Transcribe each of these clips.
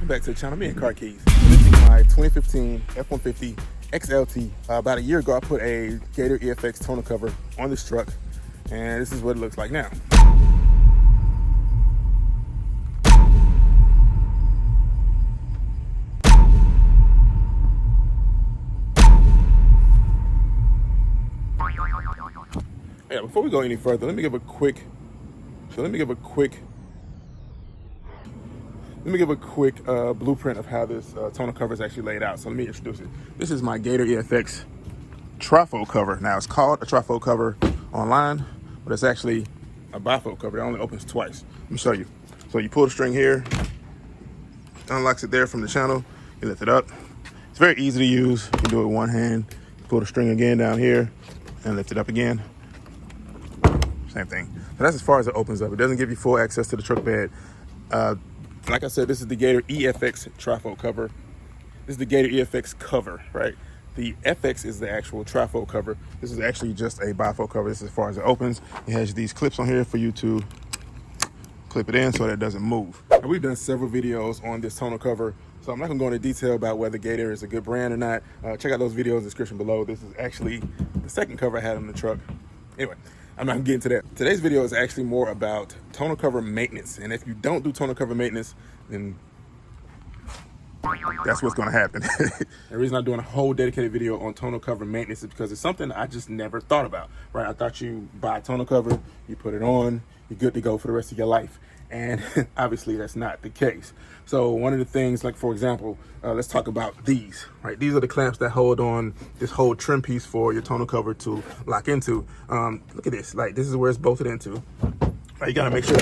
welcome back to the channel. Me and Car Keys. This is my 2015 F150 XLT. About a year ago, I put a Gator EFX tonneau cover on this truck, and this is what it looks like now. Yeah, before we go any further, let me give a quick blueprint of how this tonneau cover is actually laid out. So let me introduce it. This is my Gator EFX trifold cover. Now it's called a trifold cover online, but it's actually a bifold cover. It only opens twice. Let me show you. So you pull the string here, unlocks it there from the channel, you lift it up. It's very easy to use. You can do it with one hand. You pull the string again down here and lift it up again. Same thing. So that's as far as it opens up. It doesn't give you full access to the truck bed. Like I said, this is the Gator EFX trifold cover. This is the Gator EFX cover, right? The FX is the actual trifold cover. This is actually just a bifold cover. This is as far as it opens. It has these clips on here for you to clip it in so that it doesn't move. And we've done several videos on this tonneau cover, so I'm not gonna go into detail about whether Gator is a good brand or not. Check out those videos in the description below. This is actually the second cover I had on the truck. Anyway, I'm not gonna get into that. Today's video is actually more about tonneau cover maintenance. And if you don't do tonneau cover maintenance, then that's what's gonna happen. The reason I'm doing a whole dedicated video on tonneau cover maintenance is because it's something I just never thought about, right? I thought you buy a tonneau cover, you put it on, you're good to go for the rest of your life. And obviously that's not the case. So one of the things, like for example, let's talk about these, right? These are the clamps that hold on this whole trim piece for your tonneau cover to lock into. Look at this, like this is where it's bolted into. Right, you gotta make sure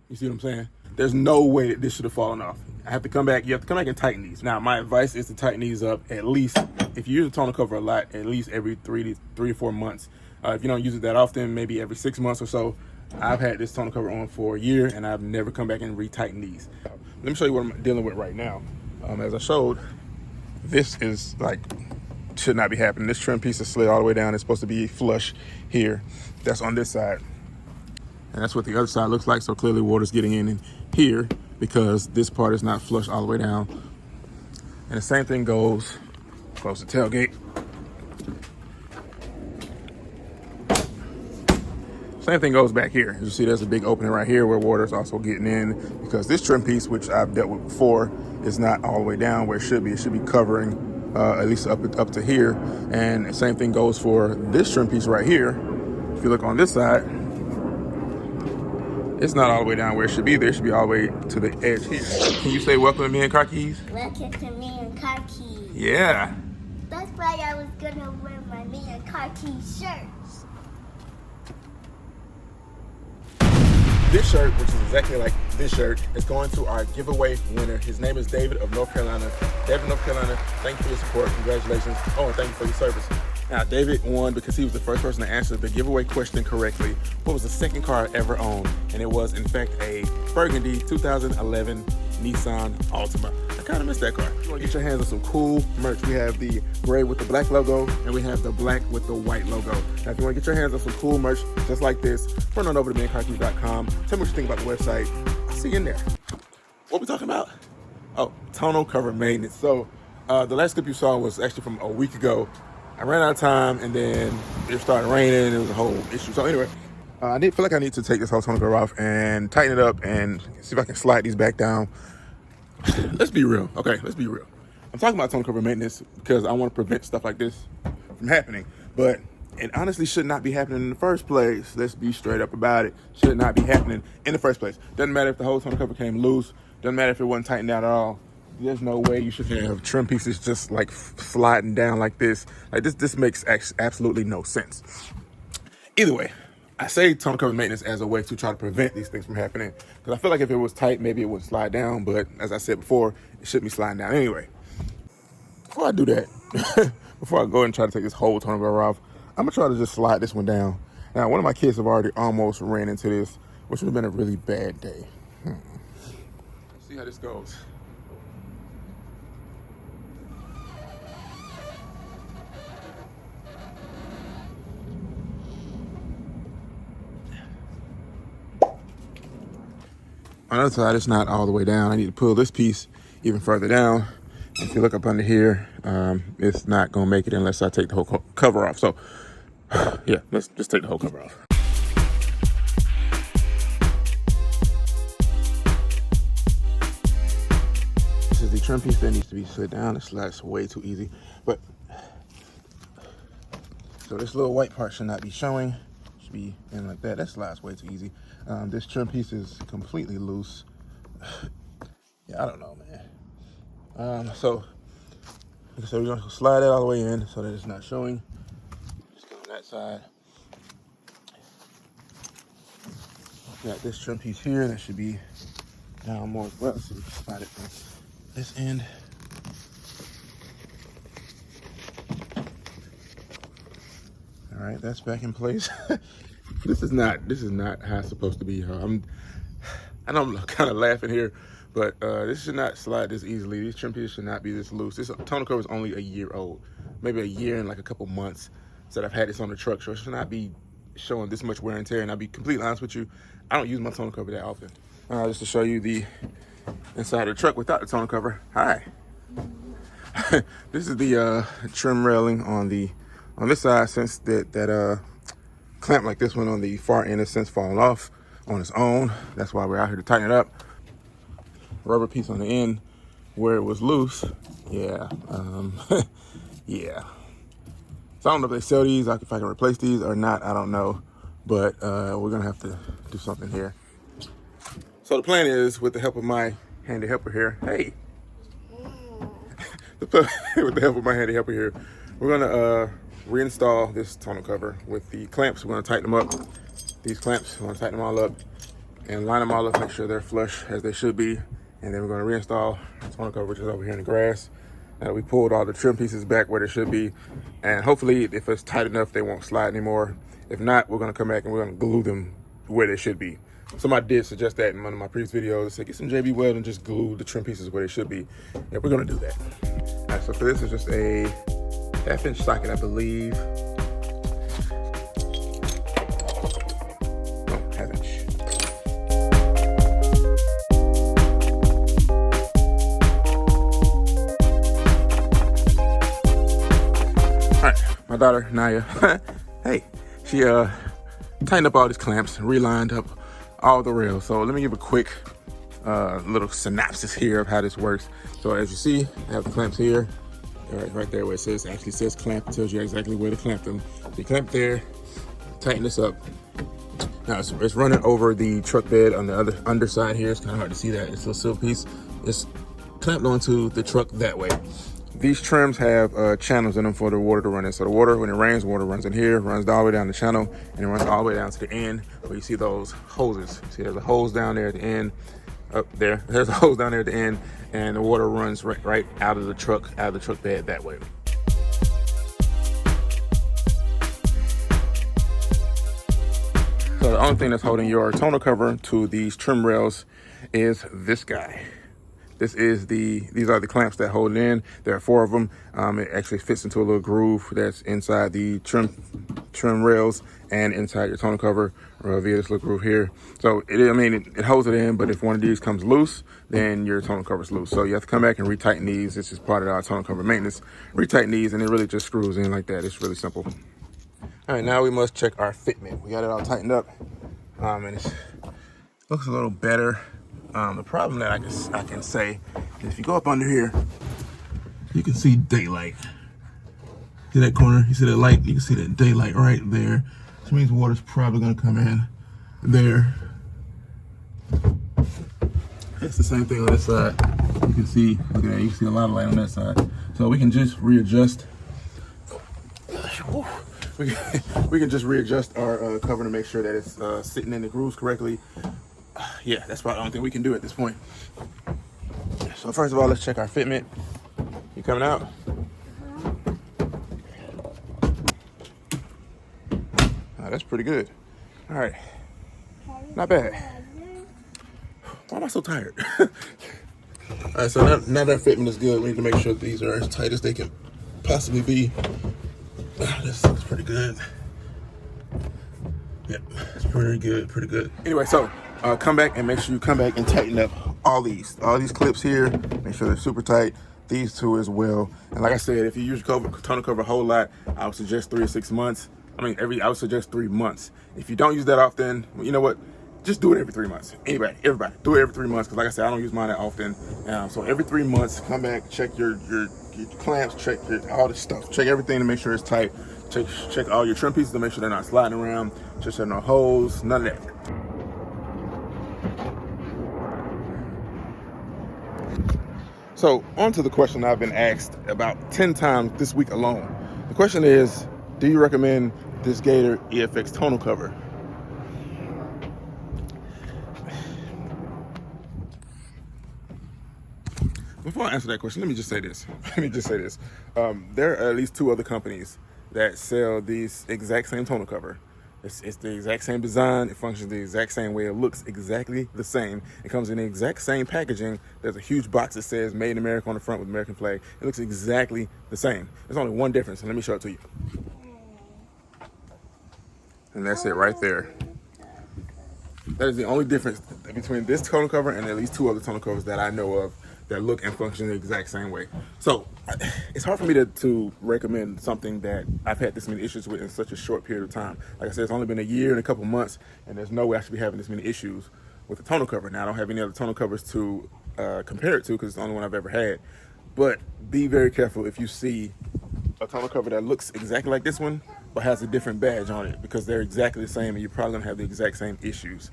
you see what I'm saying? There's no way that this should have fallen off. I have to come back, you have to come back and tighten these. Now my advice is to tighten these up at least, if you use a tonneau cover a lot, at least every three to 4 months. If you don't use it that often, maybe every 6 months or so. I've had this tonneau cover on for a year and I've never come back and retightened these. Let me show you what I'm dealing with right now. As I showed, this is like, should not be happening. This trim piece is slid all the way down. It's supposed to be flush here. That's on this side. And that's what the other side looks like. So clearly water's getting in here because this part is not flush all the way down. And the same thing goes, close the tailgate. Same thing goes back here. As you see, there's a big opening right here where water is also getting in because this trim piece, which I've dealt with before, is not all the way down where it should be. It should be covering at least up to here. And the same thing goes for this trim piece right here. If you look on this side, it's not all the way down where it should be. There should be all the way to the edge here. Can you say welcome to me and Car Keys? Welcome to me and Car Keys. Yeah. That's why I was gonna wear my me and Car Keys shirts. This shirt, which is exactly like this shirt, is going to our giveaway winner. His name is David of North Carolina. David, North Carolina, thank you for your support. Congratulations. Oh, and thank you for your service. Now, David won because he was the first person to answer the giveaway question correctly. What was the second car I ever owned? And it was, in fact, a burgundy 2011 Nissan Altima. I kind of missed that car. You want to get your hands on some cool merch. We have the gray with the black logo, and we have the black with the white logo. Now, if you want to get your hands on some cool merch just like this, run on over to meandcarkeys.com. Tell me what you think about the website. I'll see you in there. What we talking about? Oh, tonneau cover maintenance. So the last clip you saw was actually from a week ago. I ran out of time, and then it started raining. It was a whole issue. So anyway, I feel like I need to take this whole tonneau cover off and tighten it up and see if I can slide these back down. Let's be real. Okay, let's be real. I'm talking about tonneau cover maintenance because I want to prevent stuff like this from happening. But it honestly should not be happening in the first place. Let's be straight up about it. Should not be happening in the first place. Doesn't matter if the whole tonneau cover came loose. Doesn't matter if it wasn't tightened down at all. There's no way you should have trim pieces just like sliding down like this. Like this makes absolutely no sense. Either way, I say tonneau cover maintenance as a way to try to prevent these things from happening. Because I feel like if it was tight, maybe it would slide down. But as I said before, it shouldn't be sliding down anyway. Before I do that, before I go and try to take this whole tonneau cover off, I'm gonna try to just slide this one down. Now, one of my kids have already almost ran into this, which would have been a really bad day. Let's see how this goes. On the other side, it's not all the way down. I need to pull this piece even further down. If you look up under here, it's not gonna make it unless I take the whole cover off. So yeah, let's just take the whole cover off. This is the trim piece that needs to be slid down. It slides way too easy. But so this little white part should not be showing. Should be in like that. That slides way too easy. This trim piece is completely loose. Yeah, I don't know, man. So we're gonna slide it all the way in so that it's not showing. Just go on that side. Got this trim piece here that should be down more as well. So we can slide it from this end. All right, that's back in place. This is not how it's supposed to be. I know I'm kind of laughing here, but this should not slide this easily. These trim pieces should not be this loose. This tonneau cover is only a year old, maybe a year and like a couple months that I've had this on the truck, so it should not be showing this much wear and tear. And I'll be completely honest with you, I don't use my tonneau cover that often. Just to show you the inside of the truck without the tonneau cover. Hi. This is the trim railing on this side. Since that clamp like this one on the far end has since fallen off on its own. That's why we're out here to tighten it up. Rubber piece on the end where it was loose. Yeah. Yeah. So I don't know if they sell these, if I can replace these or not, I don't know. But we're gonna have to do something here. So the plan is, with the help of my handy helper here, hey. With the help of my handy helper here, we're gonna reinstall this tonneau cover with the clamps. We're gonna tighten them up. These clamps, we're gonna tighten them all up and line them all up, make sure they're flush as they should be. And then we're gonna reinstall the tonneau cover, which is over here in the grass. We pulled all the trim pieces back where they should be. And hopefully, if it's tight enough, they won't slide anymore. If not, we're gonna come back and we're gonna glue them where they should be. Somebody did suggest that in one of my previous videos. Say, get some JB Weld and just glue the trim pieces where they should be. Yeah, we're gonna do that. All right, so for this, is just a half-inch socket, I believe. No, half-inch. All right, my daughter Naya, hey, she tightened up all these clamps, relined up all the rails. So let me give a quick little synopsis here of how this works. So as you see, I have the clamps here. Right there where it says, actually says clamp. It tells you exactly where to clamp them. So you clamp there, tighten this up. Now it's running over the truck bed on the other underside here. It's kind of hard to see that. It's a silver piece. It's clamped onto the truck that way. These trims have channels in them for the water to run in. So the water, when it rains, water runs in here, runs all the way down the channel, and it runs all the way down to the end where you see those hoses. See, there's a hose down there at the end. Up there, there's a hose down there at the end, and the water runs right out of the truck bed that way. So the only thing that's holding your tonneau cover to these trim rails is this guy. These are the clamps that hold it in. There are 4 of them. It actually fits into a little groove that's inside the trim rails and inside your tonneau cover via this little groove here. So it holds it in, but if one of these comes loose, then your tonneau cover's loose. So you have to come back and retighten these. This is part of our tonneau cover maintenance. Retighten these, and it really just screws in like that. It's really simple. All right, now we must check our fitment. We got it all tightened up, and it looks a little better. The problem that I can say is if you go up under here, you can see daylight. See that corner? You see that light? You can see that daylight right there. Which means water's probably gonna come in there. It's the same thing on this side. You can see, look at that, you can see a lot of light on that side. So we can just readjust. We can just readjust our cover to make sure that it's sitting in the grooves correctly. Yeah, that's about the only thing we can do at this point. So first of all, let's check our fitment. You coming out? That's pretty good. All right, not bad. Why am I so tired? All right, so now that fitment is good, we need to make sure these are as tight as they can possibly be. This looks pretty good. Yep, it's pretty good, pretty good. Anyway, so come back and make sure you come back and tighten up all these clips here. Make sure they're super tight. These two as well. And like I said, if you use your tonneau cover a whole lot, I would suggest 3 or 6 months. I would suggest 3 months. If you don't use that often, you know what? Just do it every 3 months. Everybody, do it every 3 months. Because like I said, I don't use mine that often. So every 3 months, come back, check your clamps, check all this stuff. Check everything to make sure it's tight. Check all your trim pieces to make sure they're not sliding around. Check there are no holes, none of that. So on to the question I've been asked about 10 times this week alone. The question is, do you recommend this Gator EFX tonneau cover? Before I answer that question, let me just say this. There are at least 2 other companies that sell these exact same tonneau cover. It's the exact same design. It functions the exact same way. It looks exactly the same. It comes in the exact same packaging. There's a huge box that says Made in America on the front with the American flag. It looks exactly the same. There's only one difference, and let me show it to you. And that's it right there. That is the only difference between this tonneau cover and at least 2 other tonneau covers that I know of that look and function the exact same way. So it's hard for me to recommend something that I've had this many issues with in such a short period of time. Like I said, it's only been a year and a couple months, and there's no way I should be having this many issues with the tonneau cover. Now, I don't have any other tonneau covers to compare it to because it's the only one I've ever had. But be very careful if you see a tonneau cover that looks exactly like this one but has a different badge on it, because they're exactly the same and you're probably gonna have the exact same issues.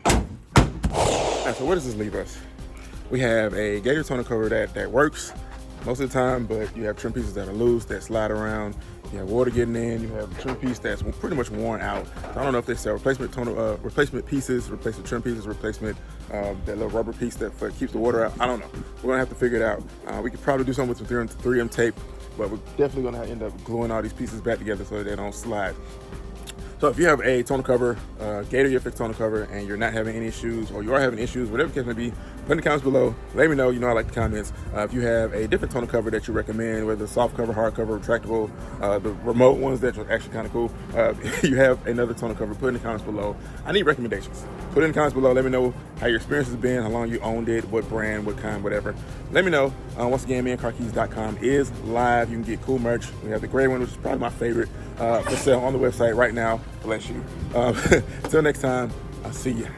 Now, so where does this leave us? We have a Gator tonneau cover that works most of the time, but you have trim pieces that are loose, that slide around. You have water getting in. You have a trim piece that's pretty much worn out. So I don't know if they sell replacement pieces, replacement trim pieces, replacement that little rubber piece that keeps the water out. I don't know. We're gonna have to figure it out. We could probably do something with some 3M tape, but we're definitely gonna end up gluing all these pieces back together so that they don't slide. So if you have a tonneau cover, Gator EFX tonneau cover, and you're not having any issues, or you are having issues, whatever the case may be, put in the comments below. Let me know. You know I like the comments. If you have a different tonneau cover that you recommend, whether soft cover, hard cover, retractable, the remote ones that are actually kind of cool. If you have another tonneau cover, put in the comments below. I need recommendations. Put in the comments below. Let me know how your experience has been, how long you owned it, what brand, what kind, whatever. Let me know. Once again, meandcarkeys.com is live. You can get cool merch. We have the gray one, which is probably my favorite, for sale on the website right now. Bless you. Until next time, I'll see you.